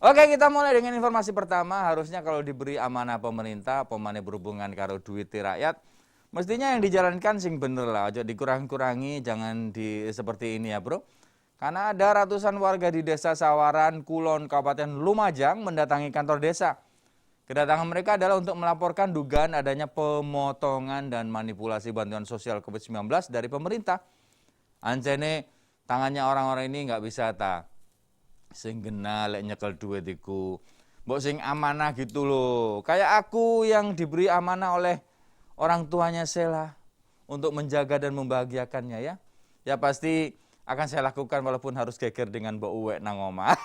Oke, kita mulai dengan informasi pertama. Harusnya kalau diberi amanah pemerintah, pemane berhubungan karo duit rakyat, mestinya yang dijalankan sing bener lah. Aja dikurang-kurangi, jangan seperti ini ya bro. Karena ada ratusan warga di desa Sawaran, Kulon, Kabupaten Lumajang mendatangi kantor desa. Kedatangan mereka adalah untuk melaporkan dugaan adanya pemotongan dan manipulasi bantuan sosial COVID-19 dari pemerintah. Anjene tangannya orang-orang ini nggak bisa sing genah lek nyekel duit iku. Mbok sing amanah gitu loh. Kayak aku yang diberi amanah oleh orang tuanya Sheila untuk menjaga dan membahagiakannya ya. Ya pasti akan saya lakukan walaupun harus geger dengan Mbok Uwek nang omah.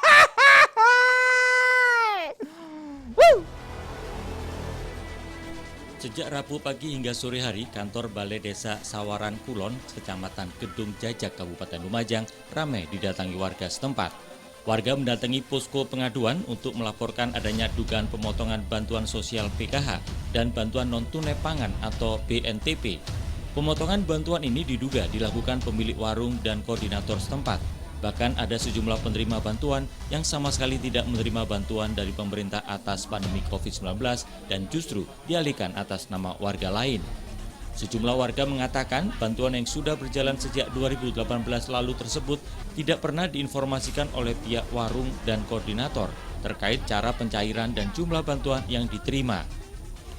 Sejak Rabu pagi hingga sore hari, kantor Balai Desa Sawaran Kulon, Kecamatan Gedung Jajak, Kabupaten Lumajang, ramai didatangi warga setempat. Warga mendatangi posko pengaduan untuk melaporkan adanya dugaan pemotongan bantuan sosial PKH dan bantuan non-tunai pangan atau BNTP. Pemotongan bantuan ini diduga dilakukan pemilik warung dan koordinator setempat. Bahkan ada sejumlah penerima bantuan yang sama sekali tidak menerima bantuan dari pemerintah atas pandemi COVID-19 dan justru dialihkan atas nama warga lain. Sejumlah warga mengatakan bantuan yang sudah berjalan sejak 2018 lalu tersebut tidak pernah diinformasikan oleh pihak warung dan koordinator terkait cara pencairan dan jumlah bantuan yang diterima.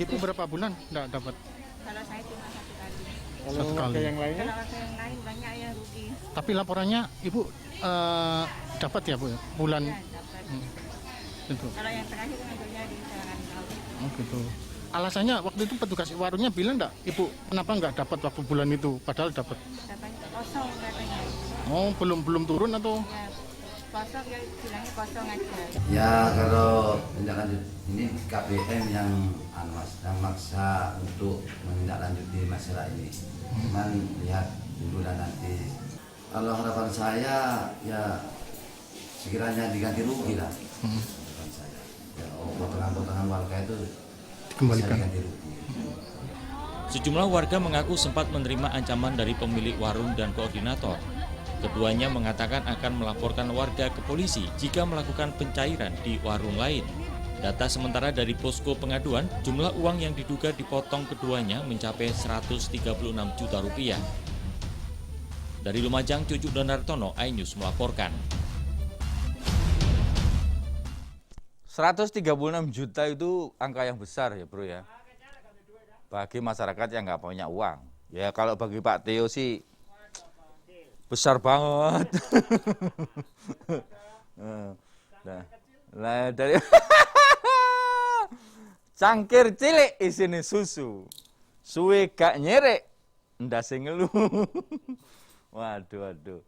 Ibu berapa bulan enggak dapat? Kalau saya cuma satu kali. Satu kali. Kalau warga yang lain banyak yang rugi. Tapi laporannya Ibu dapat ya Bu ya? Bulan. Ya, dapat. Gitu. Kalau yang terakhir ngambilnya di Sarangan Laut. Oh gitu. Alasannya waktu itu petugas warungnya bilang enggak, Ibu kenapa enggak dapat waktu bulan itu padahal dapat? Katanya kosong katanya. Oh, belum turun atau? Ya, kosong ya bilangnya kosong aja. Ya kalau tindak ini KPM yang maksa untuk menindaklanjuti masalah ini. Cuman lihat dulu dan nanti. Kalau harapan saya ya sekiranya diganti rugi lah. Harapan saya. Ya, potongan-potongan warga itu bisa diganti rugi. Sejumlah warga mengaku sempat menerima ancaman dari pemilik warung dan koordinator. Keduanya mengatakan akan melaporkan warga ke polisi jika melakukan pencairan di warung lain. Data sementara dari posko pengaduan, jumlah uang yang diduga dipotong keduanya mencapai 136 juta rupiah. Dari Lumajang, Cucu Donartono, iNews melaporkan. 136 juta itu angka yang besar ya bro ya. Bagi masyarakat yang nggak punya uang. Ya kalau bagi Pak Theo sih besar banget. Nah, dari cangkir cilik isine susu. Suwe gak nyerek, ndase ngeluh. Waduh.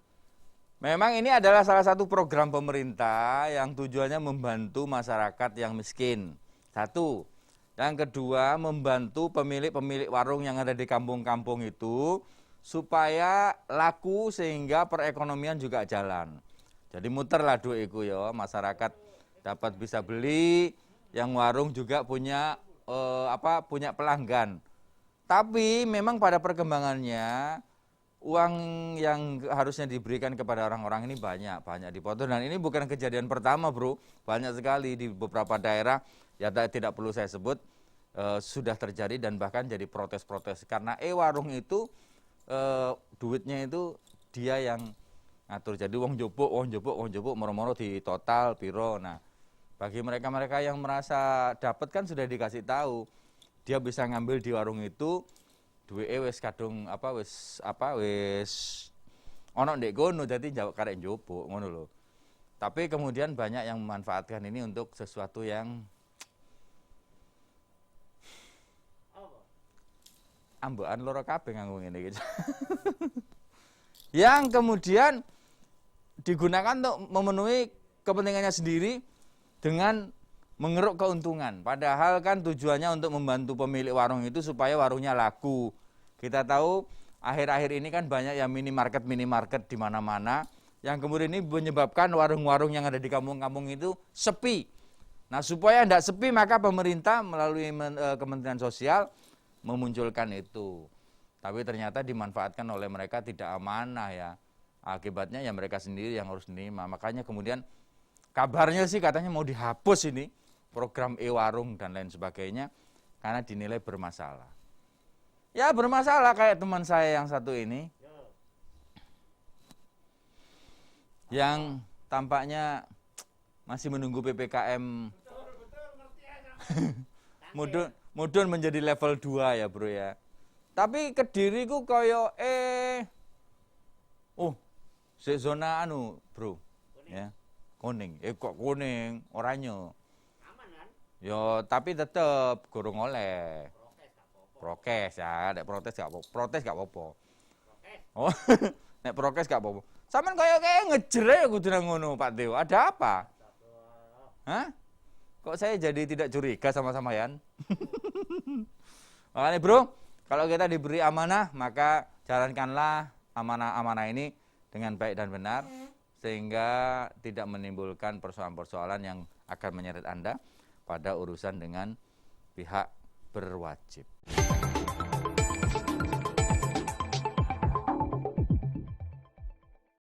Memang ini adalah salah satu program pemerintah yang tujuannya membantu masyarakat yang miskin. Satu. Yang kedua, membantu pemilik-pemilik warung yang ada di kampung-kampung itu supaya laku sehingga perekonomian juga jalan. Jadi muterlah duit itu ya, masyarakat dapat bisa beli, yang warung juga punya punya pelanggan. Tapi memang pada perkembangannya uang yang harusnya diberikan kepada orang-orang ini banyak dipotong, dan ini bukan kejadian pertama bro, banyak sekali di beberapa daerah ya tidak perlu saya sebut sudah terjadi dan bahkan jadi protes-protes karena warung itu duitnya itu dia yang ngatur, jadi wong jupuk moro-moro di total piro. Nah bagi mereka-mereka yang merasa dapat kan sudah dikasih tahu dia bisa ngambil di warung itu duwe wis kadung wis ono ndek kono, dadi njawab karek njupuk ngono lho. Tapi kemudian banyak yang memanfaatkan ini untuk sesuatu yang ambekan loro kabeh nganggo ngene iki. Yang kemudian digunakan untuk memenuhi kepentingannya sendiri dengan mengeruk keuntungan. Padahal kan tujuannya untuk membantu pemilik warung itu supaya warungnya laku. Kita tahu akhir-akhir ini kan banyak yang minimarket di mana-mana yang kemudian ini menyebabkan warung-warung yang ada di kampung-kampung itu sepi. Nah supaya tidak sepi maka pemerintah melalui Kementerian Sosial memunculkan itu. Tapi ternyata dimanfaatkan oleh mereka tidak amanah ya. Akibatnya ya mereka sendiri yang harus menerima. Makanya kemudian Kabarnya sih katanya mau dihapus ini program e-warung dan lain sebagainya karena dinilai bermasalah. Ya bermasalah kayak teman saya yang satu ini yang tampaknya masih menunggu PPKM mudun menjadi level 2 ya bro ya. Tapi Kediri ku koyo zona bro ya. Kuning. Kok kuning, oranye. Aman kan? Yo, tapi tetep gurung oleh. Prokes ya, nek protes gak apa-apa. Protes gak apa-apa. Oh, nek prokes gak apa-apa. Sampeyan kayak ngejer ya kudu nang ngono, Pak Dewo. Ada apa? Hah? Kok saya jadi tidak curiga sama sampeyan? Makanya bro, kalau kita diberi amanah, maka jalankanlah amanah-amanah ini dengan baik dan benar, sehingga tidak menimbulkan persoalan-persoalan yang akan menyeret Anda pada urusan dengan pihak berwajib.